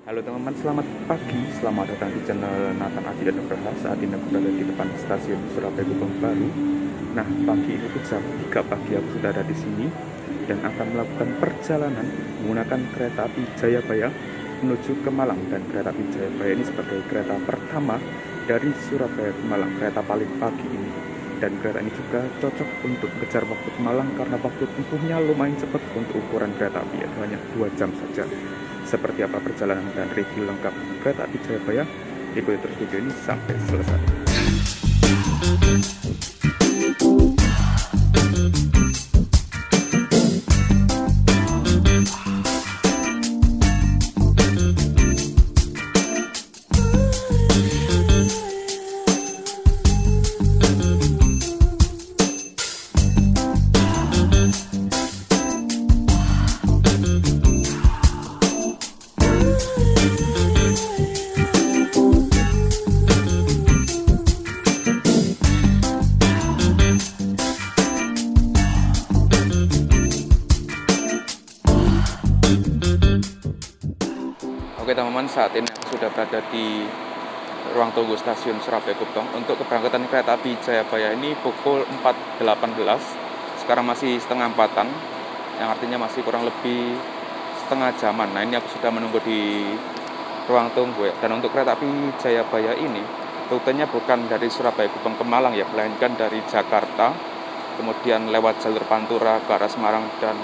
Halo teman-teman, selamat pagi. Selamat datang di channel Nathan Adi dan Nugraha. Saat ini aku berada di depan stasiun Surabaya Gubeng Baru. Nah, pagi ini tuh jam 3 pagi aku sudah ada di sini dan akan melakukan perjalanan menggunakan kereta api Jayabaya menuju ke Malang. Dan kereta api Jayabaya ini sebagai kereta pertama dari Surabaya ke Malang, kereta paling pagi ini. Dan kereta ini juga cocok untuk kejar waktu ke Malang karena waktu tempuhnya lumayan cepat untuk ukuran kereta api, yaitu hanya 2 jam saja. Seperti apa perjalanan dan review lengkap kereta api Jayabaya? Ikuti terus video ini sampai selesai. Oke teman-teman, saat ini aku sudah berada di ruang tunggu stasiun Surabaya Gubeng. Untuk keberangkatan kereta api Jayabaya ini pukul 4.18. Sekarang masih setengah 4-an, yang artinya masih kurang lebih setengah jaman. Nah, ini aku sudah menunggu di ruang tunggu ya. Dan untuk kereta api Jayabaya ini rutenya bukan dari Surabaya Gubeng ke Malang ya, melainkan dari Jakarta, kemudian lewat jalur Pantura ke arah Semarang dan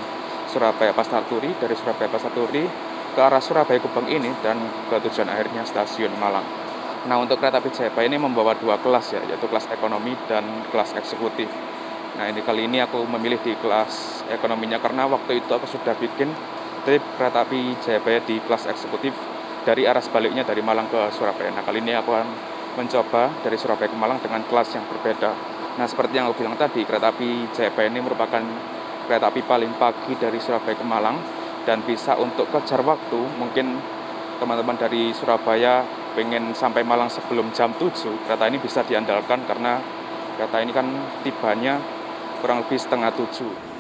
Surabaya Pasar Turi, dari Surabaya Pasar Turi ke arah Surabaya Gubeng ini, dan ke tujuan akhirnya stasiun Malang. Nah, untuk kereta api Jayabaya ini membawa 2 kelas ya, yaitu kelas ekonomi dan kelas eksekutif. Nah, ini kali ini aku memilih di kelas ekonominya karena waktu itu aku sudah bikin trip kereta api Jayabaya di kelas eksekutif dari arah sebaliknya dari Malang ke Surabaya. Nah, kali ini aku akan mencoba dari Surabaya ke Malang dengan kelas yang berbeda. Nah, seperti yang aku bilang tadi, kereta api Jayabaya ini merupakan kereta api paling pagi dari Surabaya ke Malang dan bisa untuk kejar waktu. Mungkin teman-teman dari Surabaya pengen sampai Malang sebelum jam 7, kereta ini bisa diandalkan karena kereta ini kan tibanya kurang lebih setengah 7.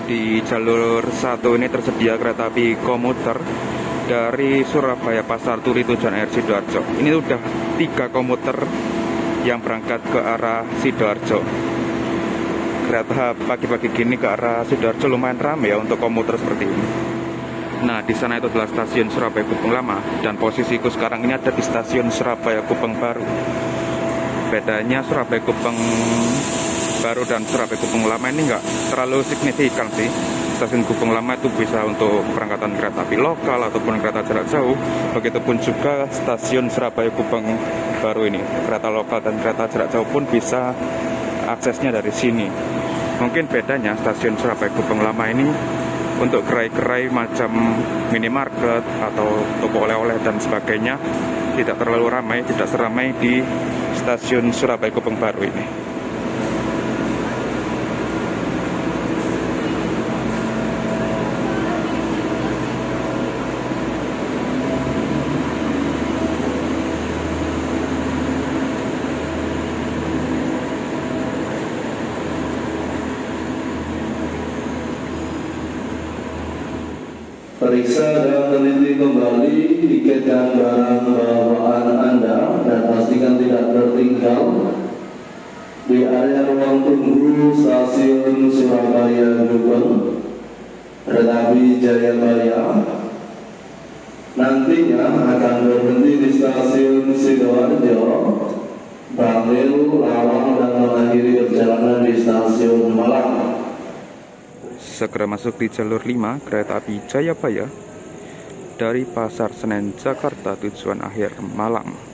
Di jalur 1 ini tersedia kereta api komuter dari Surabaya Pasar Turi tujuan akhir Sidoarjo. Ini udah 3 komuter yang berangkat ke arah Sidoarjo. Kereta pagi-pagi gini ke arah Sidoarjo lumayan ramai ya untuk komuter seperti ini. Nah, di sana itu adalah stasiun Surabaya Gubeng Lama dan posisiku sekarang ini ada di stasiun Surabaya Gubeng Baru. Bedanya Surabaya Gubeng Baru dan Surabaya Gubeng Lama ini nggak terlalu signifikan sih. Stasiun Gubeng Lama itu bisa untuk keberangkatan kereta api lokal ataupun kereta jarak jauh. Begitupun juga stasiun Surabaya Gubeng Baru ini, kereta lokal dan kereta jarak jauh pun bisa aksesnya dari sini. Mungkin bedanya stasiun Surabaya Gubeng Lama ini untuk gerai-gerai macam minimarket atau toko oleh-oleh dan sebagainya tidak terlalu ramai, tidak seramai di stasiun Surabaya Gubeng Baru ini. Periksa dan teliti kembali tiket dan barang bawaan Anda dan pastikan tidak tertinggal di area ruang tunggu stasiun Surabaya Gubeng kereta api Jayabaya. Nantinya akan berhenti di stasiun Sidoarjo, Bangil, Lawang, dan mengakhiri perjalanan di stasiun Malang. Segera masuk di jalur 5 kereta api Jayabaya dari Pasar Senen, Jakarta tujuan akhir Malang.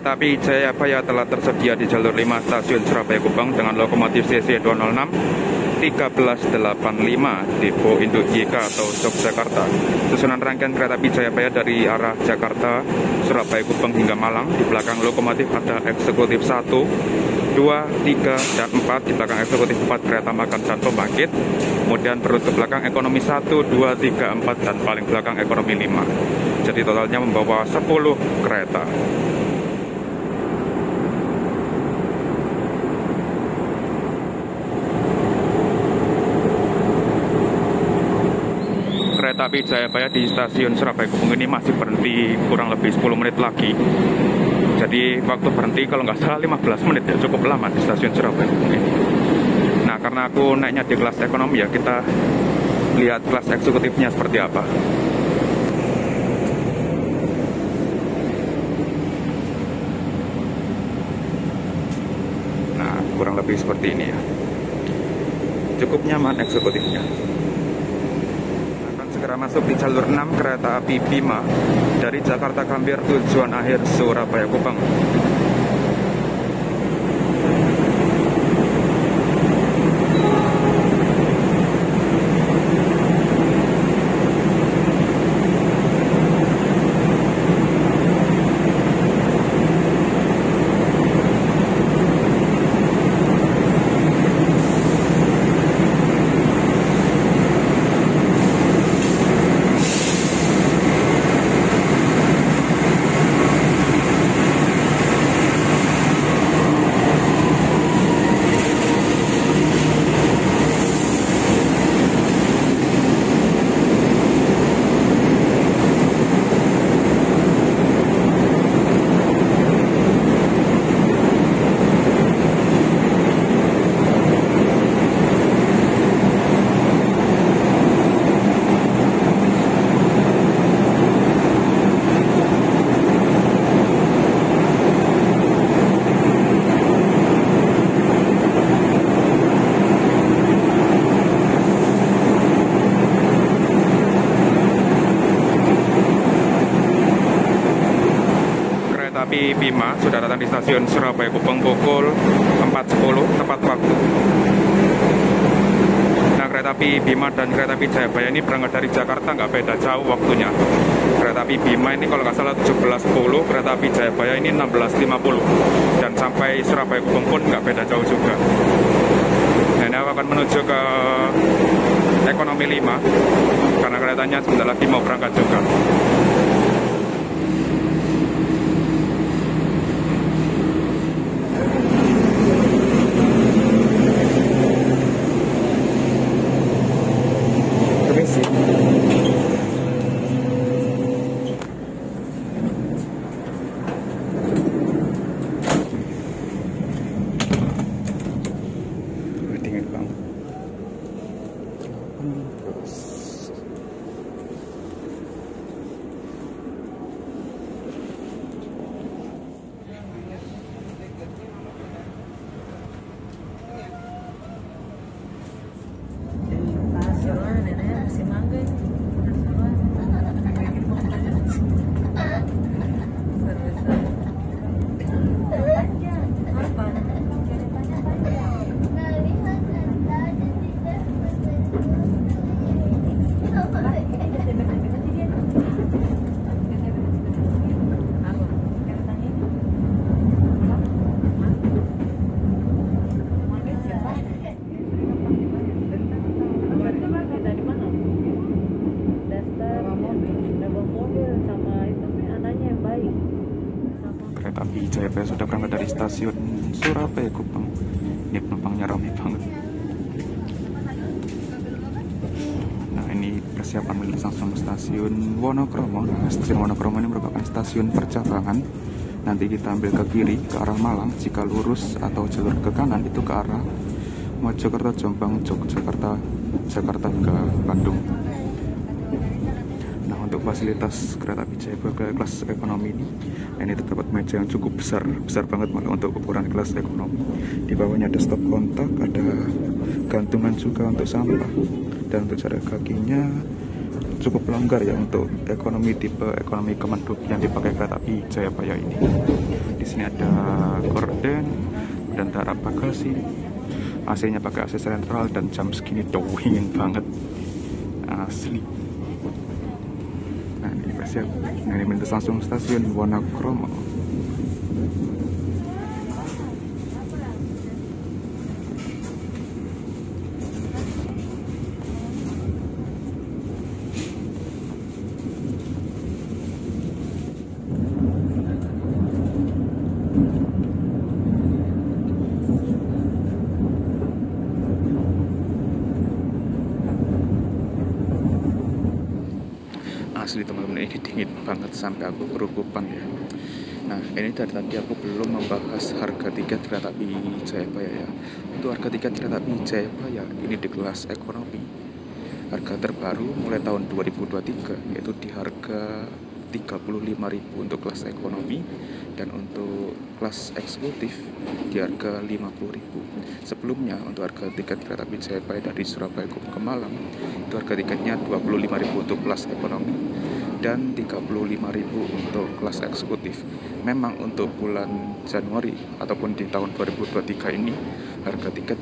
Kereta api Jayabaya telah tersedia di jalur 5 stasiun Surabaya Gubeng dengan lokomotif CC 206 1385 Depo Induk YK atau Yogyakarta. Susunan rangkaian kereta api Jayabaya dari arah Jakarta, Surabaya Gubeng hingga Malang. Di belakang lokomotif ada eksekutif 1, 2, 3, dan 4. Di belakang eksekutif 4 kereta makan dan pembangkit. Kemudian berut ke belakang ekonomi 1, 2, 3, 4, dan paling belakang ekonomi 5. Jadi totalnya membawa 10 kereta. Kereta api Jayabaya di stasiun Surabaya Gubeng ini masih berhenti kurang lebih 10 menit lagi. Jadi waktu berhenti kalau nggak salah 15 menit ya, cukup lama di stasiun Surabaya Gubeng ini. Nah, karena aku naiknya di kelas ekonomi ya, kita lihat kelas eksekutifnya seperti apa. Nah, kurang lebih seperti ini ya. Cukup nyaman eksekutifnya. Segera masuk di jalur 6 kereta api Bima dari Jakarta Gambir tujuan akhir Surabaya Gubeng. Api Bima sudah datang di stasiun Surabaya Gubeng pukul 4.10 tepat waktu. Nah, kereta api Bima dan kereta api Jayabaya ini berangkat dari Jakarta nggak beda jauh waktunya. Kereta api Bima ini kalau nggak salah 17.10, kereta api Jayabaya ini 16.50, dan sampai Surabaya Gubeng pun nggak beda jauh juga. Nah, ini aku akan menuju ke ekonomi 5 karena keretanya sebentar lagi mau berangkat juga. Kereta api Jayabaya sudah berangkat dari stasiun Surabaya Gubeng. Ini penumpangnya ramai banget. Nah, ini persiapan menuju sama stasiun Wonokromo. Stasiun Wonokromo ini merupakan stasiun percabangan. Nanti kita ambil ke kiri ke arah Malang. Jika lurus atau jalur ke kanan itu ke arah Mojokerto, Jombang, Yogyakarta, Jakarta hingga Bandung. Nah, untuk fasilitas kereta api Jayabaya kelas ekonomi ini terdapat meja yang cukup besar banget malah untuk ukuran kelas ekonomi. Di bawahnya ada stop kontak, ada gantungan juga untuk sampah, dan untuk jarak kakinya cukup longgar ya untuk ekonomi tipe ekonomi Kemenhub yang dipakai kereta api Jayabaya ini. Di sini ada gorden dan taraf bagasi, AC-nya pakai AC sentral, dan jam segini dingin banget asli. Nah ini siap, nah ini melintas langsung stasiun Wonokromo. Asli teman-teman, ini dingin banget sampai aku kerukupan ya. Nah ini dari tadi aku belum membahas harga tiket kereta api Jayabaya ya. Untuk harga tiket kereta api Jayabaya ini di kelas ekonomi, harga terbaru mulai tahun 2023 yaitu di harga 35.000 untuk kelas ekonomi, dan untuk kelas eksekutif di harga 50.000. Sebelumnya untuk harga tiket kereta api Jayabaya dari Surabaya ke Malang itu harga tiketnya 25.000 untuk kelas ekonomi dan 35.000 untuk kelas eksekutif. Memang untuk bulan Januari ataupun di tahun 2023 ini harga tiket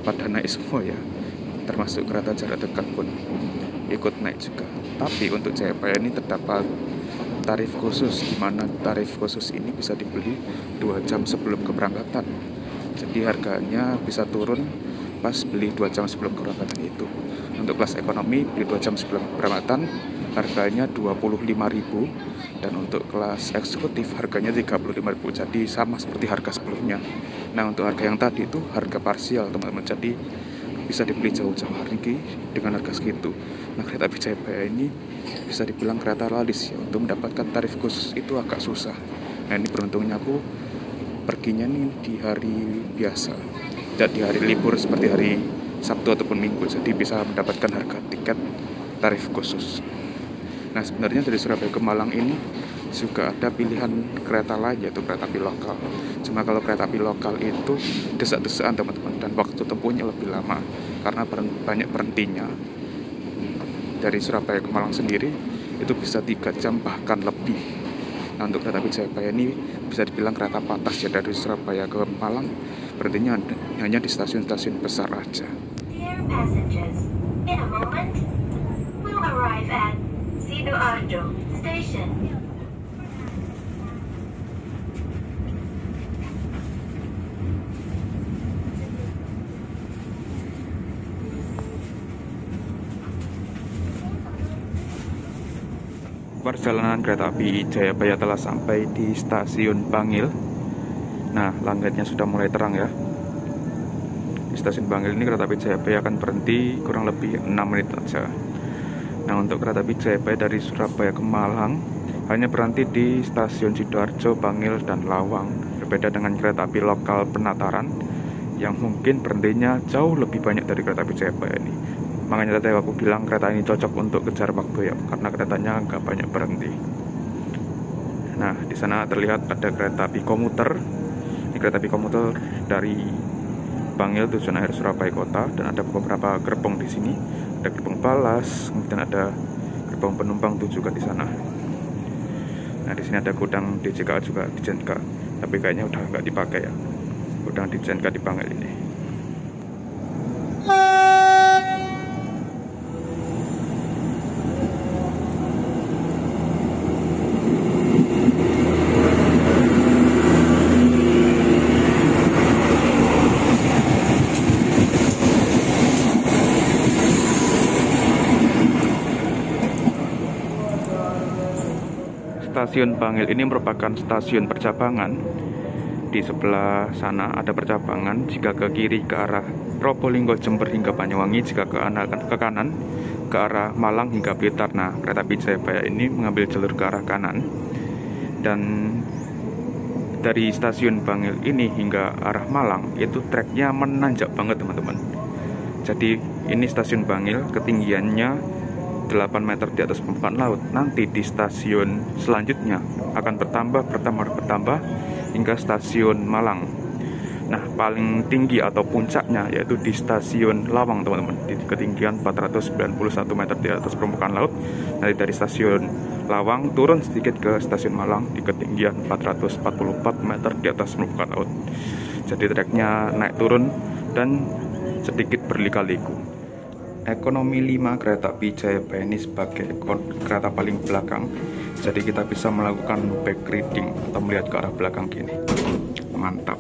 pada naik semua ya, termasuk kereta jarak dekat pun ikut naik juga. Tapi untuk Jayabaya ini terdapat tarif khusus, di mana tarif khusus ini bisa dibeli 2 jam sebelum keberangkatan. Jadi harganya bisa turun pas beli 2 jam sebelum keberangkatan itu. Untuk kelas ekonomi beli 2 jam sebelum keberangkatan harganya 25.000, dan untuk kelas eksekutif harganya 35.000. Jadi sama seperti harga sebelumnya. Nah untuk harga yang tadi itu harga parsial teman-teman, jadi bisa dibeli jauh-jauh hari dengan harga segitu. Nah kereta api Jayabaya ini bisa dibilang kereta laris ya, untuk mendapatkan tarif khusus itu agak susah. Nah ini beruntungnya aku perginya nih di hari biasa, tidak di hari libur seperti hari Sabtu ataupun Minggu, jadi bisa mendapatkan harga tiket tarif khusus. Nah sebenarnya dari Surabaya ke Malang ini juga ada pilihan kereta lain, yaitu kereta api lokal. Cuma kalau kereta api lokal itu desak-desakan teman-teman, dan waktu tempuhnya lebih lama karena banyak berhentinya. Dari Surabaya ke Malang sendiri itu bisa 3 jam bahkan lebih. Nah untuk kereta api Jayabaya ini bisa dibilang kereta patas ya, dari Surabaya ke Malang berhentinya hanya di stasiun-stasiun besar aja. Dear passengers, in a moment we'll arrive at Sidoarjo Station. Perjalanan kereta api Jayabaya telah sampai di stasiun Bangil. Nah, langitnya sudah mulai terang ya. Di stasiun Bangil ini kereta api Jayabaya akan berhenti kurang lebih 6 menit saja. Nah, untuk kereta api Jayabaya dari Surabaya ke Malang hanya berhenti di stasiun Sidoarjo, Bangil, dan Lawang. Berbeda dengan kereta api lokal Penataran yang mungkin berhentinya jauh lebih banyak dari kereta api Jayabaya ini. Makanya tadi aku bilang kereta ini cocok untuk kejar waktu ya, karena keretanya nggak banyak berhenti. Nah, di sana terlihat ada kereta api komuter. Ini kereta api komuter dari Bangil tujuan akhir Surabaya Kota, dan ada beberapa gerbong di sini. Ada gerbong balas, kemudian ada gerbong penumpang tuju ke di sana. Nah, di sini ada gudang DJK juga, DJNK, tapi kayaknya udah nggak dipakai ya. Gudang DJNK di Bangil ini. Stasiun Bangil ini merupakan stasiun percabangan. Di sebelah sana ada percabangan, jika ke kiri ke arah Probolinggo, Jember hingga Banyuwangi, jika ke kanan ke arah Malang hingga Blitar. Nah, kereta api Jayabaya ini mengambil jalur ke arah kanan, dan dari stasiun Bangil ini hingga arah Malang itu treknya menanjak banget teman-teman. Jadi ini stasiun Bangil, ketinggiannya 8 meter di atas permukaan laut. Nanti di stasiun selanjutnya akan bertambah hingga stasiun Malang. Nah, paling tinggi atau puncaknya yaitu di stasiun Lawang, teman-teman, di ketinggian 491 meter di atas permukaan laut. Nanti dari stasiun Lawang turun sedikit ke stasiun Malang di ketinggian 444 meter di atas permukaan laut. Jadi treknya naik turun dan sedikit berliku-liku. Ekonomi 5 kereta api Jayabaya ini sebagai kereta paling belakang. Jadi kita bisa melakukan back reading atau melihat ke arah belakang gini. Mantap.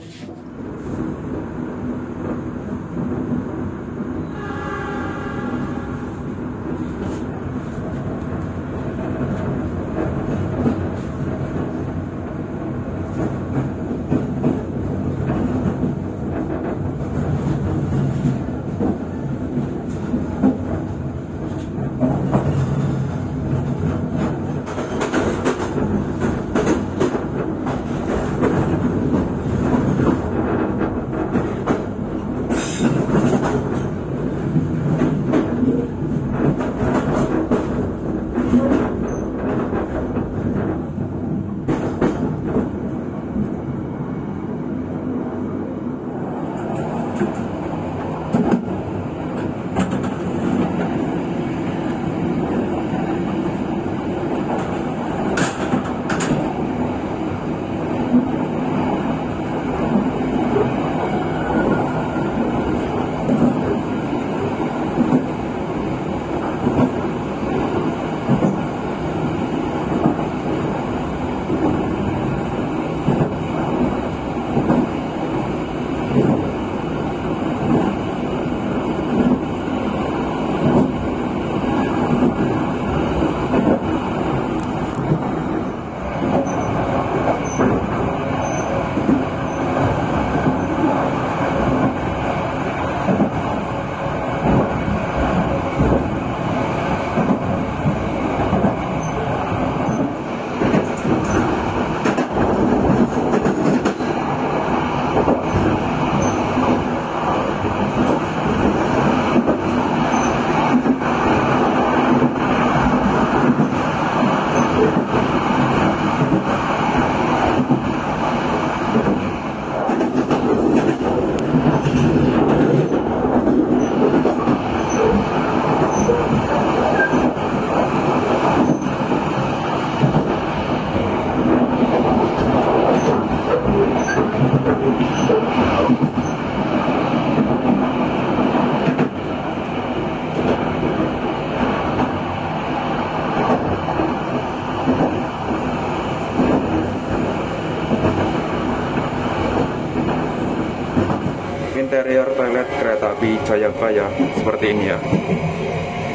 Interior toilet kereta api Jayabaya seperti ini ya.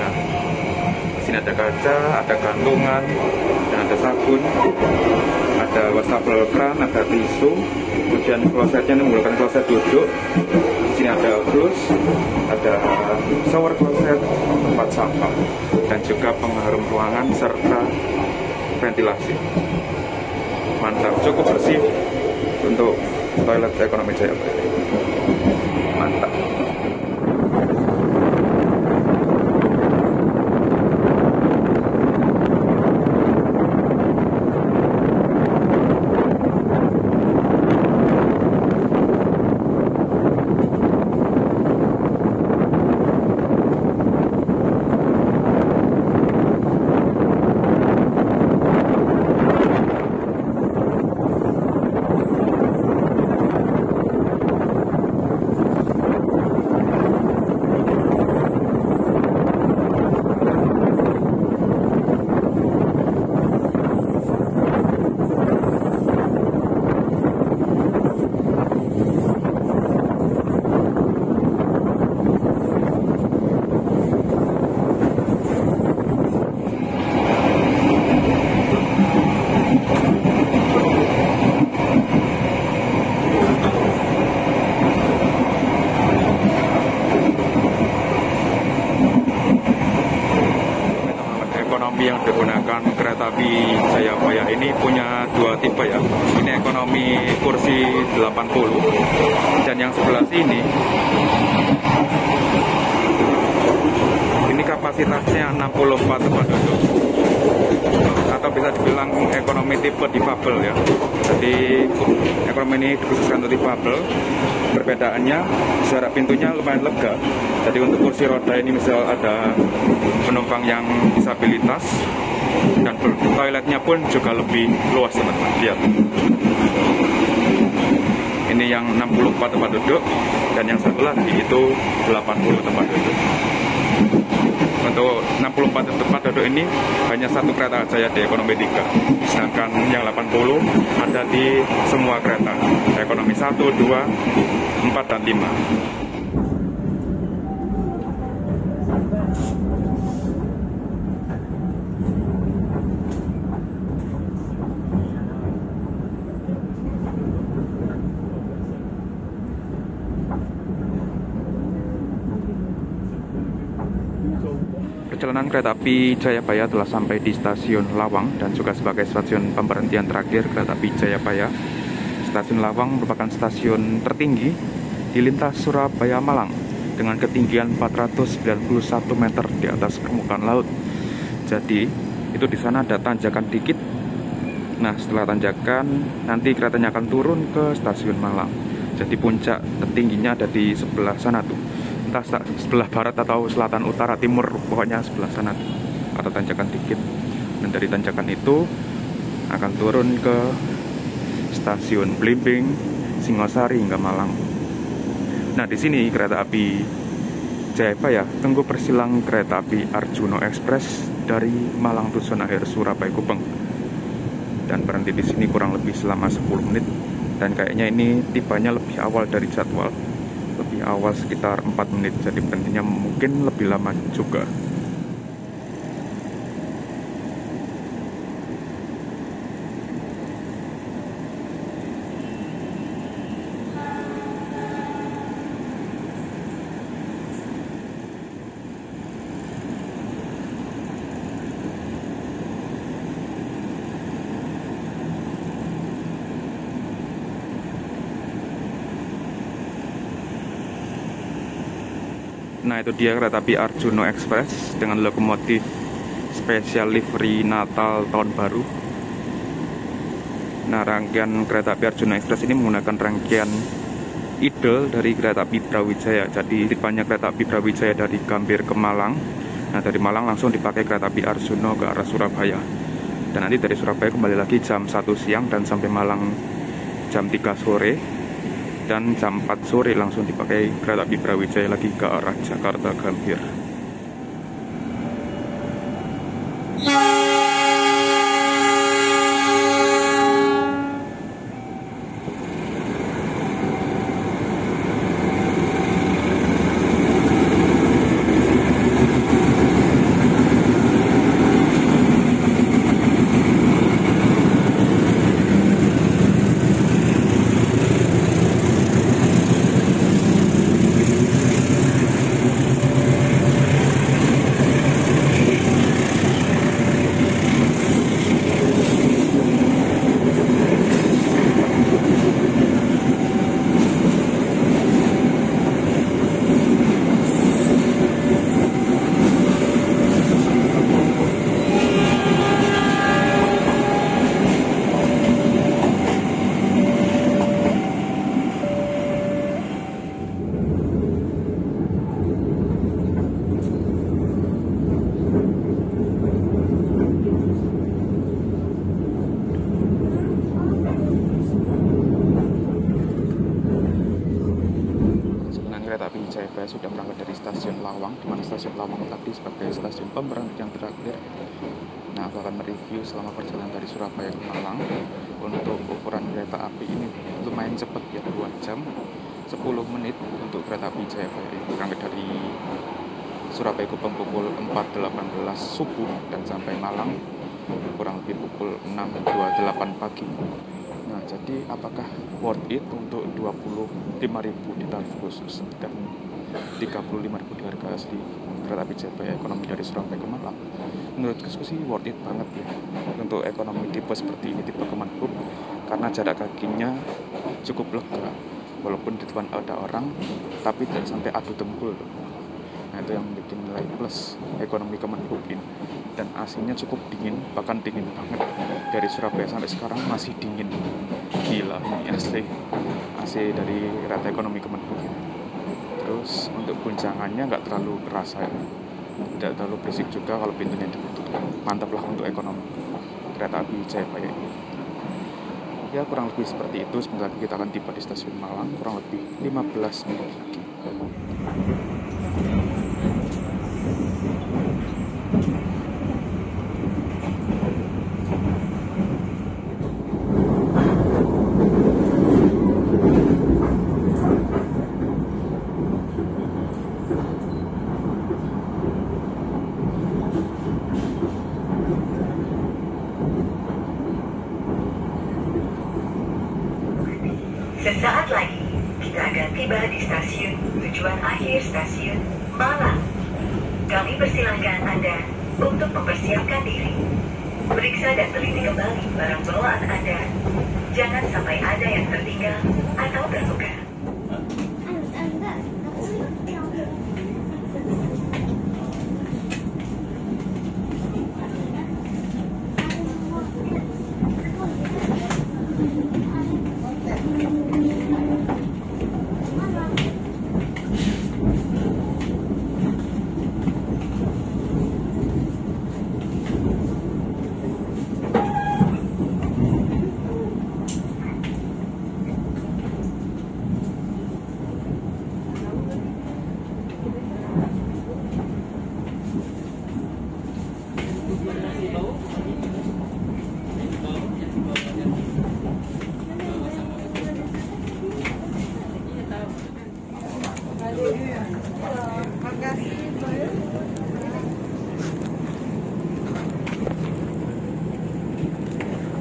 Nah, di sini ada kaca, ada gantungan, dan ada sabun, ada wastafel kran, ada tisu, kemudian klosetnya ini menggunakan kloset duduk. Di sini ada flush, ada shower kloset, tempat sampah, dan juga pengharum ruangan serta ventilasi. Mantap, cukup bersih untuk toilet ekonomi Jayabaya. Mantap. Yang digunakan kereta api Jayabaya ini punya dua tipe ya. Ini ekonomi kursi 80 dan yang sebelah sini ini kapasitasnya 64 tempat duduk. atau bisa dibilang ekonomi tipe difabel ya. Jadi ekonomi ini dikhususkan untuk difabel. Perbedaannya jarak pintunya lumayan lega. Jadi untuk kursi roda ini misal ada penumpang yang disabilitas, dan toiletnya pun juga lebih luas teman-teman. Lihat. Ini yang 64 tempat duduk, dan yang satu lagi itu 80 tempat duduk. Untuk 64 tempat duduk ini hanya satu kereta saja di ekonomi 3, sedangkan yang 80 ada di semua kereta ekonomi 1, 2, 4, dan 5. Perjalanan kereta api Jayabaya telah sampai di stasiun Lawang dan juga sebagai stasiun pemberhentian terakhir kereta api Jayabaya. Stasiun Lawang merupakan stasiun tertinggi di lintas Surabaya Malang dengan ketinggian 491 meter di atas permukaan laut. Jadi itu di sana ada tanjakan dikit. Nah, setelah tanjakan nanti keretanya akan turun ke stasiun Malang. Jadi puncak tertingginya ada di sebelah sana tuh. Entah sebelah barat atau selatan, utara, timur, pokoknya sebelah sana ada tanjakan dikit. Dan dari tanjakan itu akan turun ke stasiun Blimbing, Singosari hingga Malang. Nah, di sini kereta api Jayabaya tunggu persilang kereta api Arjuno Express dari Malang Tujuan Akhir Surabaya Gubeng. Dan berhenti di sini kurang lebih selama 10 menit. Dan kayaknya ini tibanya lebih awal dari jadwal. Lebih awal sekitar 4 menit, jadi berhentinya mungkin lebih lama juga. Nah, itu dia kereta api Arjuno Express dengan lokomotif spesial livery Natal tahun baru. Nah, rangkaian kereta api Arjuno Express ini menggunakan rangkaian idel dari kereta api Brawijaya. Jadi tipenya kereta api Brawijaya dari Gambir ke Malang. Nah, dari Malang langsung dipakai kereta api Arjuno ke arah Surabaya. Dan nanti dari Surabaya kembali lagi jam 1 siang dan sampai Malang jam 3 sore. Dan jam 4 sore langsung dipakai kereta api Brawijaya lagi ke arah Jakarta Gambir. Jayabaya sudah berangkat dari stasiun Lawang, di mana stasiun Lawang tadi sebagai stasiun pemberhentian terakhir. Nah, aku akan mereview selama perjalanan dari Surabaya ke Malang. Untuk ukuran kereta api ini lumayan cepat ya, 2 jam 10 menit untuk kereta api Jayabaya ini. Berangkat dari Surabaya Gubeng pukul 4.18 subuh dan sampai Malang kurang lebih pukul 6.28 pagi. Nah, jadi apakah worth it untuk 25.000 di tarif khusus dan 35.000 di harga asli kereta api Jayabaya ekonomi dari Surabaya ke Malang? Menurutku sih worth it banget ya untuk ekonomi tipe seperti ini, tipe Common Group, karena jarak kakinya cukup lega walaupun di depan ada orang, tapi tidak sampai adu dengkul. Nah, Nah, itu yang bikin nilai plus ekonomi Kemenhub ini. Dan AC-nya cukup dingin, bahkan dingin banget. Dari Surabaya sampai sekarang masih dingin. Gila, ini asli AC dari kereta ekonomi Kemenhub ini. Terus untuk guncangannya nggak terlalu kerasa ya, tidak terlalu berisik juga kalau pintunya ditutup. Mantap lah untuk ekonomi kereta api Jayabaya ini. Ya kurang lebih seperti itu. Sebentar lagi kita akan tiba di stasiun Malang, kurang lebih 15 menit lagi. Sesaat lagi, kita akan tiba di stasiun tujuan akhir stasiun Malang. Kami persilahkan Anda untuk mempersiapkan diri. Periksa dan teliti kembali barang bawaan Anda. Jangan sampai ada yang tertinggal atau terluka.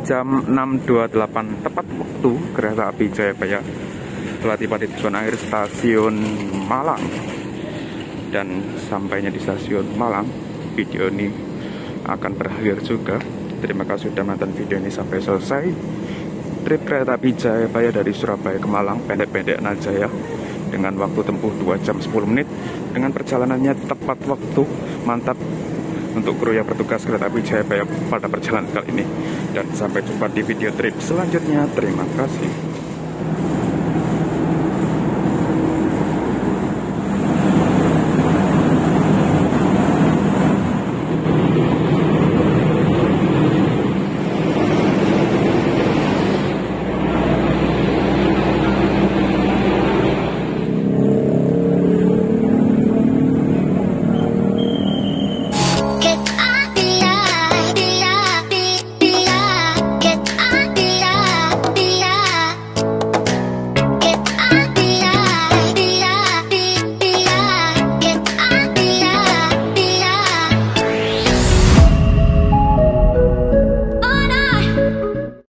Jam 6.28 tepat waktu kereta api Jayabaya telah tiba di tujuan akhir stasiun Malang. Dan sampainya di stasiun Malang, video ini akan berakhir juga. Terima kasih sudah menonton video ini sampai selesai. Trip kereta api Jayabaya dari Surabaya ke Malang pendek-pendek aja ya, dengan waktu tempuh 2 jam 10 menit, dengan perjalanannya tepat waktu. Mantap untuk kru yang bertugas kereta api Jayabaya pada perjalanan kali ini. Dan sampai jumpa di video trip selanjutnya. Terima kasih.